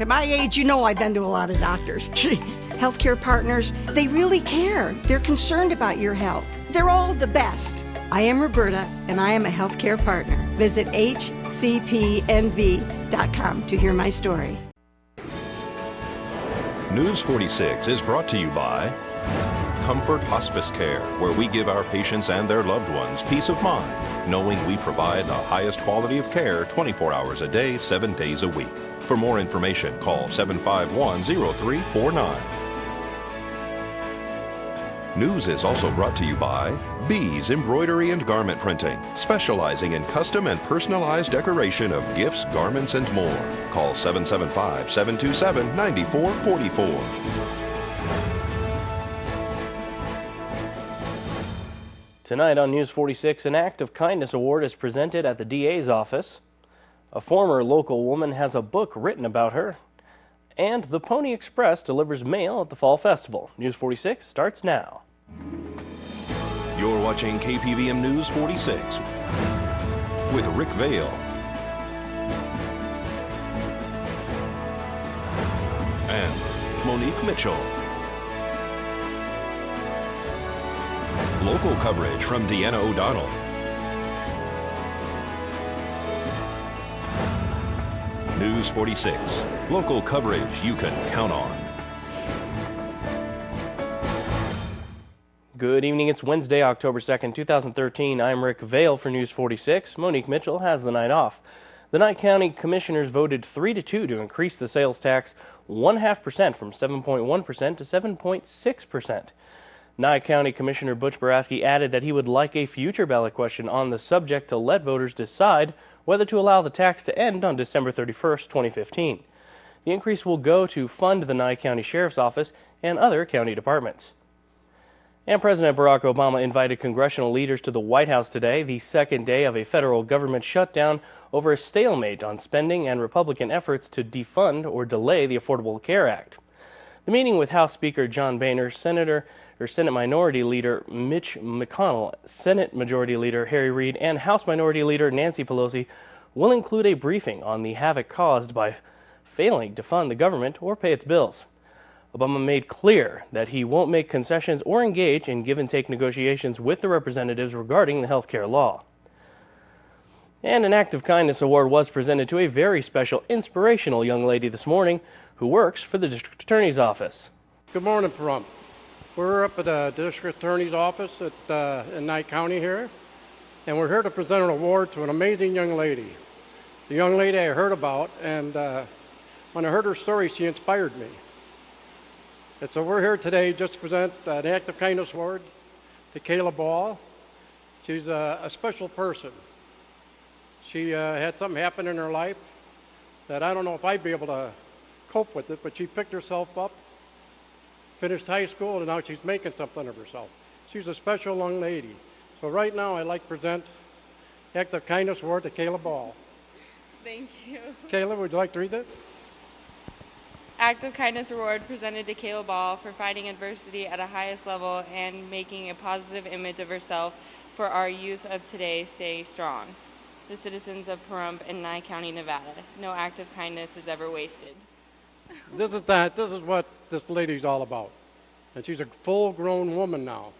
Look, at my age, you know I've been to a lot of doctors. Healthcare partners, they really care. They're concerned about your health. They're all the best. I am Roberta, and I am a healthcare partner. Visit hcpnv.com to hear my story. News 46 is brought to you by Comfort Hospice Care, where we give our patients and their loved ones peace of mind, knowing we provide the highest quality of care 24 hours a day, 7 days a week. For more information, call 751-0349. News is also brought to you by Bees Embroidery and Garment Printing, specializing in custom and personalized decoration of gifts, garments, and more. Call 775-727-9444. Tonight on News 46, an Act of Kindness Award is presented at the DA's office. A former local woman has a book written about her. And the Pony Express delivers mail at the Fall Festival. News 46 starts now. You're watching KPVM News 46 with Rick Vale and Monique Mitchell. Local coverage from Deanna O'Donnell. News 46. Local coverage you can count on. Good evening. It's Wednesday, October 2nd, 2013. I'm Rick Vale for News 46. Monique Mitchell has the night off. The Nye County Commissioners voted 3-2 to increase the sales tax 0.5% from 7.1% to 7.6%. Nye County Commissioner Butch Boraski added that he would like a future ballot question on the subject to let voters decide whether to allow the tax to end on December 31st, 2015. The increase will go to fund the Nye County Sheriff's Office and other county departments. And President Barack Obama invited congressional leaders to the White House today, the second day of a federal government shutdown over a stalemate on spending and Republican efforts to defund or delay the Affordable Care Act. The meeting with House Speaker John Boehner, Senate Minority Leader Mitch McConnell, Senate Majority Leader Harry Reid, and House Minority Leader Nancy Pelosi will include a briefing on the havoc caused by failing to fund the government or pay its bills. Obama made clear that he won't make concessions or engage in give-and-take negotiations with the representatives regarding the health care law. And an Act of Kindness Award was presented to a very special, inspirational young lady this morning who works for the District Attorney's Office. Good morning, Pahrump. We're up at the District Attorney's Office in Nye County here, and we're here to present an award to an amazing young lady. The young lady I heard about, and when I heard her story, she inspired me. And so we're here today just to present an Act of Kindness Award to Kayla Ball. She's a special person. She had something happen in her life that I don't know if I'd be able to cope with it, but she picked herself up, finished high school, and now she's making something of herself. She's a special young lady. So right now I'd like to present Act of Kindness Award to Kayla Ball. Thank you. Kayla, would you like to read that? Act of Kindness Award presented to Kayla Ball for fighting adversity at a highest level and making a positive image of herself for our youth of today stay strong. The citizens of Pahrump and Nye County, Nevada. No act of kindness is ever wasted. This is what this lady's all about. And she's a full-grown woman now.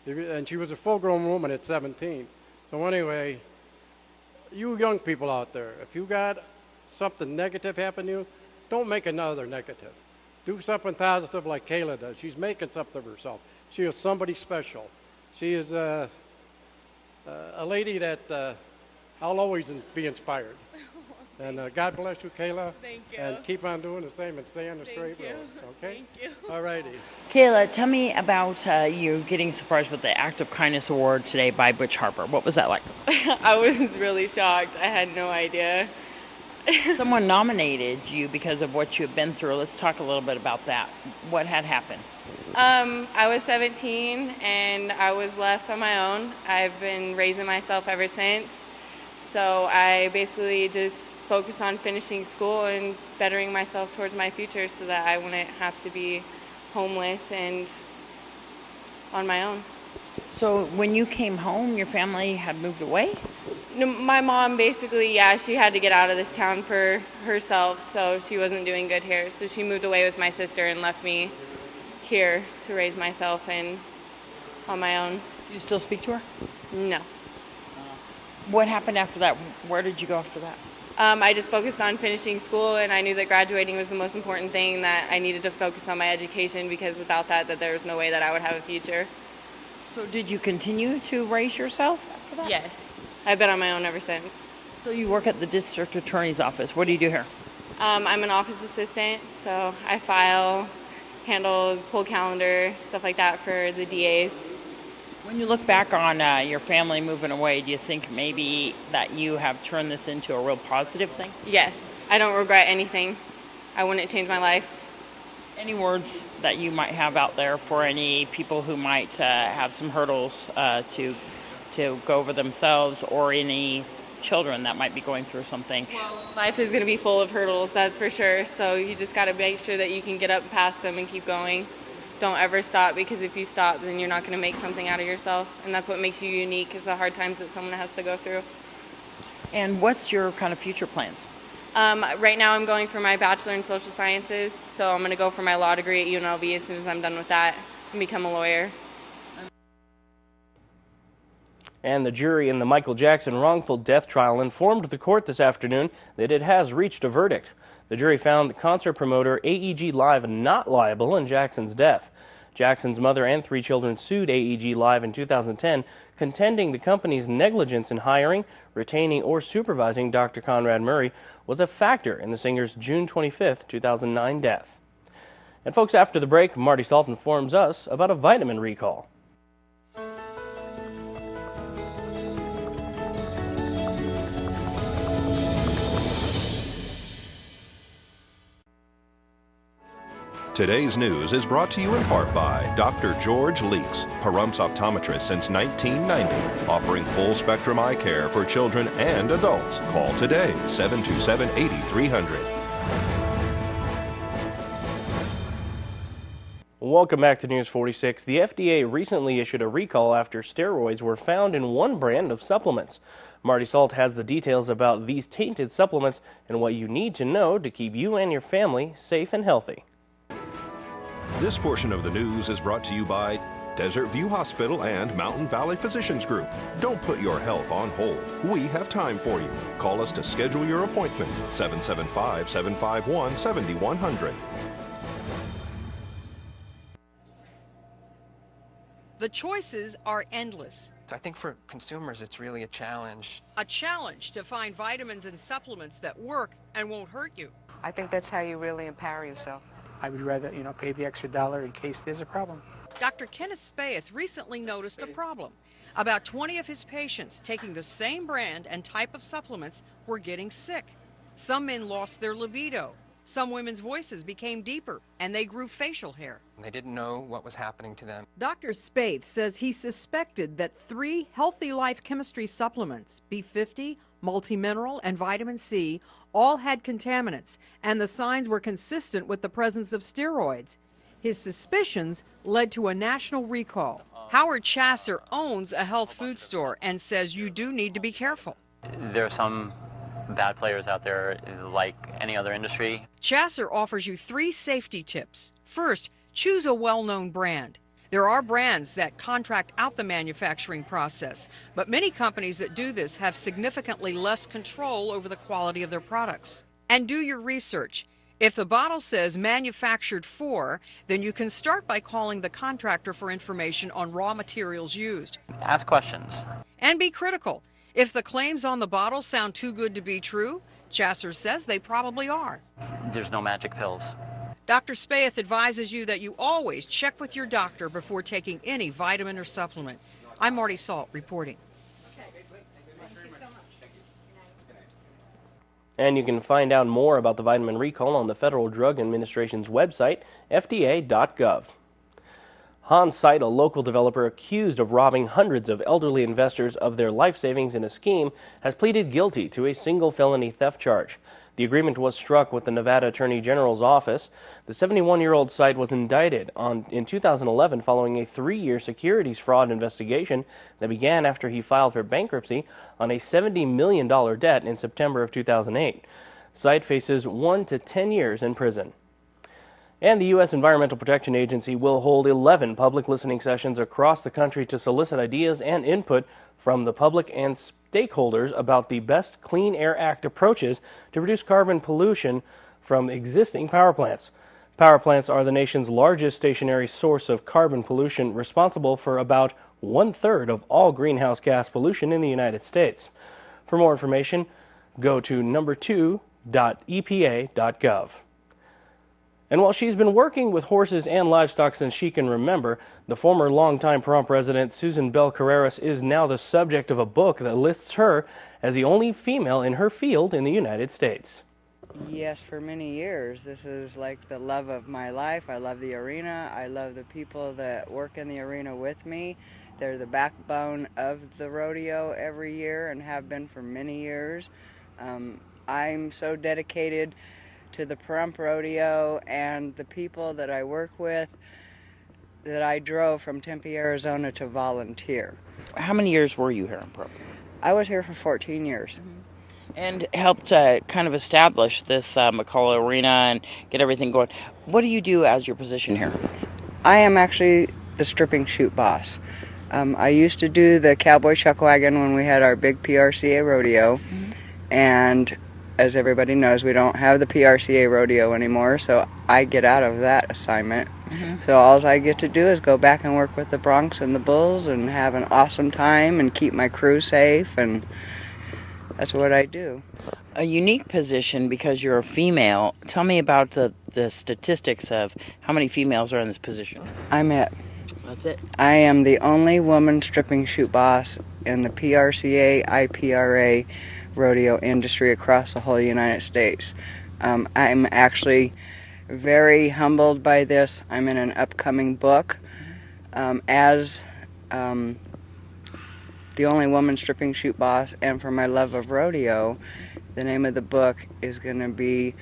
And she was a full-grown woman at 17. So anyway, you young people out there, if you got something negative happen to you, don't make another negative. Do something positive like Kayla does. She's making something of herself. She is somebody special. She is a lady that I'll always be inspired. And God bless you, Kayla. Thank you. And keep on doing the same and stay on the straight road. Okay? Thank you. All righty. Kayla, tell me about you getting surprised with the Act of Kindness Award today by Butch Harper. What was that like? I was really shocked. I had no idea. Someone nominated you because of what you have been through. Let's talk a little bit about that. What had happened? I was 17 and I was left on my own. I've been raising myself ever since. So I basically just focused on finishing school and bettering myself towards my future so that I wouldn't have to be homeless and on my own. So when you came home, your family had moved away? No, my mom basically, yeah, she had to get out of this town for herself, so she wasn't doing good here. So she moved away with my sister and left me here to raise myself and on my own. Do you still speak to her? No. What happened after that? Where did you go after that? I just focused on finishing school, and I knew that graduating was the most important thing, that I needed to focus on my education, because without that there was no way that I would have a future. So did you continue to raise yourself after that? Yes. I've been on my own ever since. So you work at the district attorney's office. What do you do here? I'm an office assistant, so I file, handle, pull calendar, stuff like that for the DAs. When you look back on your family moving away, do you think maybe that you have turned this into a real positive thing? Yes. I don't regret anything. I wouldn't change my life. Any words that you might have out there for any people who might have some hurdles to go over themselves, or any children that might be going through something? Well, life is going to be full of hurdles, that's for sure. So you just got to make sure that you can get up past them and keep going. Don't ever stop, because if you stop, then you're not going to make something out of yourself. And that's what makes you unique, is the hard times that someone has to go through. And what's your kind of future plans? Right now I'm going for my bachelor in social sciences, so I'm going to go for my law degree at UNLV as soon as I'm done with that and become a lawyer. And the jury in the Michael Jackson wrongful death trial informed the court this afternoon that it has reached a verdict. The jury found the concert promoter AEG Live not liable in Jackson's death. Jackson's mother and 3 children sued AEG Live in 2010, contending the company's negligence in hiring, retaining, or supervising Dr. Conrad Murray was a factor in the singer's June 25, 2009 death. And folks, after the break, Marty Salt informs us about a vitamin recall. Today's news is brought to you in part by Dr. George Leeks, Pahrumps optometrist since 1990, offering full-spectrum eye care for children and adults. Call today, 727-8300. Welcome back to News 46. The FDA recently issued a recall after steroids were found in one brand of supplements. Marty Salt has the details about these tainted supplements and what you need to know to keep you and your family safe and healthy. This portion of the news is brought to you by Desert View Hospital and Mountain Valley Physicians Group. Don't put your health on hold. We have time for you. Call us to schedule your appointment, 775-751-7100. The choices are endless. I think for consumers, it's really a challenge. A challenge to find vitamins and supplements that work and won't hurt you. I think that's how you really empower yourself. I would rather, pay the extra $1 in case there's a problem. Dr. Kenneth Spaeth recently noticed a problem. About 20 of his patients taking the same brand and type of supplements were getting sick. Some men lost their libido. Some women's voices became deeper, and they grew facial hair. They didn't know what was happening to them. Dr. Spaeth says he suspected that 3 Healthy Life chemistry supplements, B50, multimineral, and vitamin C, all had contaminants, and the signs were consistent with the presence of steroids. His suspicions led to a national recall. Howard Chasser owns a health food store and says you do need to be careful. There are some bad players out there like any other industry. Chasser offers you 3 safety tips. First, choose a well-known brand. There are brands that contract out the manufacturing process, but many companies that do this have significantly less control over the quality of their products. And do your research. If the bottle says manufactured for, then you can start by calling the contractor for information on raw materials used. Ask questions. And be critical. If the claims on the bottle sound too good to be true, Chasser says they probably are. There's no magic pills. Dr. Spaeth advises you that you always check with your doctor before taking any vitamin or supplement. I'm Marty Salt reporting. And you can find out more about the vitamin recall on the Federal Drug Administration's website, fda.gov. Hans Seid, a local developer accused of robbing hundreds of elderly investors of their life savings in a scheme, has pleaded guilty to a single felony theft charge. The agreement was struck with the Nevada Attorney General's office. The 71-year-old site was indicted in 2011 following a 3-year securities fraud investigation that began after he filed for bankruptcy on a $70 million debt in September of 2008. Site faces 1 to 10 years in prison. And the U.S. Environmental Protection Agency will hold 11 public listening sessions across the country to solicit ideas and input from the public and stakeholders about the best Clean Air Act approaches to reduce carbon pollution from existing power plants. Power plants are the nation's largest stationary source of carbon pollution, responsible for about 1/3 of all greenhouse gas pollution in the United States. For more information, go to number2.epa.gov. And while she's been working with horses and livestock since she can remember, the former longtime Pahrump resident Susan Bell Carreras is now the subject of a book that lists her as the only female in her field in the United States. Yes, for many years. This is like the love of my life. I love the arena. I love the people that work in the arena with me. They're the backbone of the rodeo every year and have been for many years. I'm so dedicated to the Pahrump Rodeo and the people that I work with that I drove from Tempe, Arizona to volunteer. How many years were you here in Pahrump? I was here for 14 years. And helped kind of establish this McCullough Arena and get everything going. What do you do as your position here? I am actually the stripping chute boss. I used to do the cowboy chuck wagon when we had our big PRCA rodeo, and as everybody knows, we don't have the PRCA rodeo anymore, so I get out of that assignment. So all I get to do is go back and work with the broncs and the bulls and have an awesome time and keep my crew safe, and that's what I do. A unique position because you're a female. Tell me about the statistics of how many females are in this position. I'm it. That's it. I am the only woman stripping chute boss in the PRCA, IPRA rodeo industry across the whole United States. I'm actually very humbled by this. I'm in an upcoming book as the only woman stripping chute boss, and for my love of rodeo, the name of the book is going to be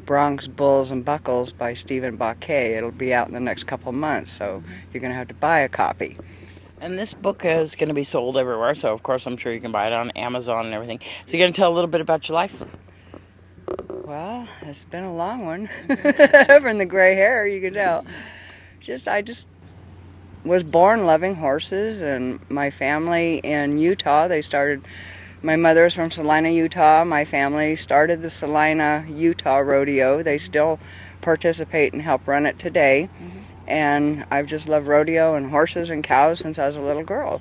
Bronx Bulls and Buckles by Stephen Bacquet. It'll be out in the next couple months, so you're going to have to buy a copy. And this book is going to be sold everywhere, so of course I'm sure you can buy it on Amazon and everything. So you're going to tell a little bit about your life? Well, it's been a long one. From the gray hair, you can tell. I just was born loving horses, and my family in Utah, my mother's from Salina, Utah. My family started the Salina, Utah rodeo. They still participate and help run it today. And I've just loved rodeo and horses and cows since I was a little girl.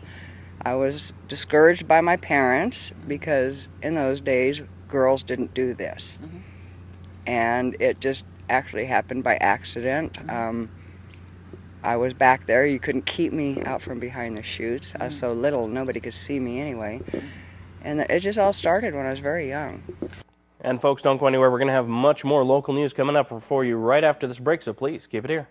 I was discouraged by my parents because in those days, girls didn't do this. And it just actually happened by accident. I was back there. You couldn't keep me out from behind the chutes. I was so little, nobody could see me anyway. And it just all started when I was very young. And folks, don't go anywhere. We're going to have much more local news coming up for you right after this break, so please keep it here.